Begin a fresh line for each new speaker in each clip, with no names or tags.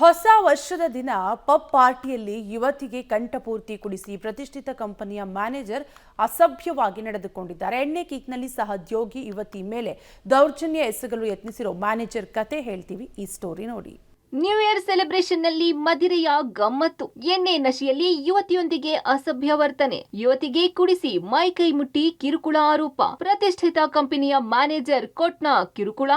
ಹೊಸ ವರ್ಷದ ದಿನ ಪಬ್ ಪಾರ್ಟಿಯಲ್ಲಿ ಯುವತಿಗೆ ಕಂಠಪೂರ್ತಿ ಕುಡಿಸಿ ಪ್ರತಿಷ್ಠಿತ ಕಂಪನಿಯ ಮ್ಯಾನೇಜರ್ ಅಸಭ್ಯವಾಗಿ ನಡೆದುಕೊಂಡಿದ್ದಾರೆ. ಎಣ್ಣೆ ಕಿಕ್ನಲ್ಲಿ ಸಹೋದ್ಯೋಗಿ ಯುವತಿ ಮೇಲೆ ದೌರ್ಜನ್ಯ ಎಸಗಲು ಯತ್ನಿಸಿರೋ ಮ್ಯಾನೇಜರ್ ಕತೆ ಹೇಳ್ತೀವಿ. ಈ ಸ್ಟೋರಿ ನೋಡಿ.
ನ್ಯೂ ಇಯರ್ ಸೆಲೆಬ್ರೇಷನ್ ನಲ್ಲಿ ಮದಿರೆಯ ಗಮ್ಮತ್ತು. ಎಣ್ಣೆ ನಶೆಯಲ್ಲಿ ಯುವತಿಯೊಂದಿಗೆ ಅಸಭ್ಯ ವರ್ತನೆ. ಯುವತಿಗೆ ಕುಡಿಸಿ ಮೈಕೈ ಮುಟ್ಟಿ ಕಿರುಕುಳ ಆರೋಪ. ಪ್ರತಿಷ್ಠಿತ ಕಂಪನಿಯ ಮ್ಯಾನೇಜರ್ ಕೊಟ್ನ ಕಿರುಕುಳ.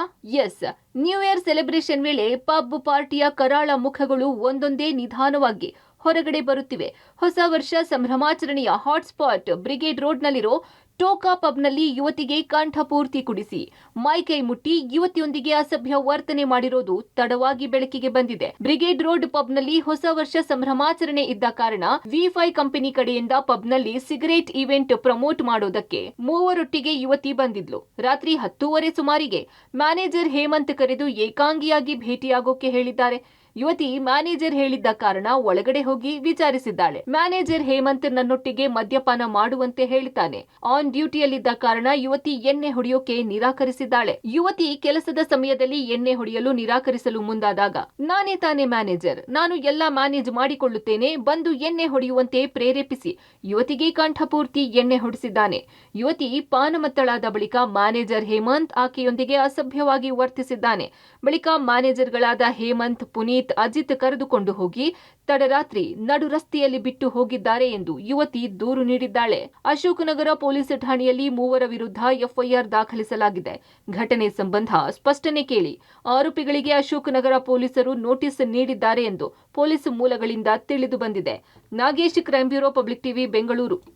ಎಸ್, ನ್ಯೂ ಇಯರ್ ಸೆಲೆಬ್ರೇಷನ್ ವೇಳೆ ಪಬ್ ಪಾರ್ಟಿಯ ಕರಾಳ ಮುಖಗಳು ಒಂದೊಂದೇ ನಿಧಾನವಾಗಿ ಹೊರಗಡೆ ಬರುತ್ತಿವೆ. ಹೊಸ ವರ್ಷ ಸಂಭ್ರಮಾಚರಣೆಯ ಹಾಟ್ಸ್ಪಾಟ್ ಬ್ರಿಗೇಡ್ ರೋಡ್ನಲ್ಲಿರೋ ಟೋಕಾ ಪಬ್ನಲ್ಲಿ ಯುವತಿಗೆ ಕಂಠಪೂರ್ತಿ ಕುಡಿಸಿ ಮೈಕೈ ಮುಟ್ಟಿ ಯುವತಿಯೊಂದಿಗೆ ಅಸಭ್ಯ ವರ್ತನೆ ಮಾಡಿರೋದು ತಡವಾಗಿ ಬೆಳಕಿಗೆ ಬಂದಿದೆ. ಬ್ರಿಗೇಡ್ ರೋಡ್ ಪಬ್ನಲ್ಲಿ ಹೊಸ ವರ್ಷ ಸಂಭ್ರಮಾಚರಣೆ ಇದ್ದ ಕಾರಣ ವಿ5 ಕಂಪನಿ ಕಡೆಯಿಂದ ಪಬ್ನಲ್ಲಿ ಸಿಗರೇಟ್ ಇವೆಂಟ್ ಪ್ರಮೋಟ್ ಮಾಡೋದಕ್ಕೆ ಮೂವರೊಟ್ಟಿಗೆ ಯುವತಿ ಬಂದಿದ್ಲು. ರಾತ್ರಿ 10:30 ಸುಮಾರಿಗೆ ಮ್ಯಾನೇಜರ್ ಹೇಮಂತ್ ಕರೆದು ಏಕಾಂಗಿಯಾಗಿ ಭೇಟಿಯಾಗೋಕೆ ಹೇಳಿದ್ದಾರೆ. ಯುವತಿ ಮ್ಯಾನೇಜರ್ ಹೇಳಿದ್ದ ಕಾರಣ ಒಳಗಡೆ ಹೋಗಿ ವಿಚಾರಿಸಿದ್ದಾಳೆ. ಮ್ಯಾನೇಜರ್ ಹೇಮಂತ್ ನನ್ನೊಟ್ಟಿಗೆ ಮದ್ಯಪಾನ ಮಾಡುವಂತೆ ಹೇಳ್ತಾನೆ. ಆನ್ ಡ್ಯೂಟಿಯಲ್ಲಿದ್ದ ಕಾರಣ ಯುವತಿ ಎಣ್ಣೆ ಹೊಡೆಯೋಕೆ ನಿರಾಕರಿಸಿದ್ದಾಳೆ. ಯುವತಿ ಕೆಲಸದ ಸಮಯದಲ್ಲಿ ಎಣ್ಣೆ ಹೊಡೆಯಲು ನಿರಾಕರಿಸಲು ಮುಂದಾದಾಗ, ನಾನೇ ತಾನೇ ಮ್ಯಾನೇಜರ್, ನಾನು ಎಲ್ಲ ಮ್ಯಾನೇಜ್ ಮಾಡಿಕೊಳ್ಳುತ್ತೇನೆ, ಬಂದು ಎಣ್ಣೆ ಹೊಡೆಯುವಂತೆ ಪ್ರೇರೇಪಿಸಿ ಯುವತಿಗೆ ಕಂಠಪೂರ್ತಿ ಎಣ್ಣೆ ಹೊಡೆಸಿದ್ದಾನೆ. ಯುವತಿ ಪಾನಮತ್ತಳಾದ ಬಳಿಕ ಮ್ಯಾನೇಜರ್ ಹೇಮಂತ್ ಆಕೆಯೊಂದಿಗೆ ಅಸಭ್ಯವಾಗಿ ವರ್ತಿಸಿದ್ದಾನೆ. ಬಳಿಕ ಮ್ಯಾನೇಜರ್ಗಳಾದ ಹೇಮಂತ್, ಪುನೀತ್, ಅಜಿತ್ ಕರೆದುಕೊಂಡು ಹೋಗಿ ತಡರಾತ್ರಿ ನಡು ರಸ್ತೆಯಲ್ಲಿ ಬಿಟ್ಟು ಹೋಗಿದ್ದಾರೆ ಎಂದು ಯುವತಿ ದೂರು ನೀಡಿದ್ದಾಳೆ. ಅಶೋಕನಗರ ಪೊಲೀಸ್ ಠಾಣೆಯಲ್ಲಿ ಮೂವರ ವಿರುದ್ಧ ಎಫ್ಐಆರ್ ದಾಖಲಿಸಲಾಗಿದೆ. ಘಟನೆ ಸಂಬಂಧ ಸ್ಪಷ್ಟನೆ ಕೇಳಿ ಆರೋಪಿಗಳಿಗೆ ಅಶೋಕನಗರ ಪೊಲೀಸರು ನೋಟಿಸ್ ನೀಡಿದ್ದಾರೆ ಎಂದು ಪೊಲೀಸ್ ಮೂಲಗಳಿಂದ ತಿಳಿದು ಬಂದಿದೆ. Nagesh, crime bureau, public TV, Bengaluru.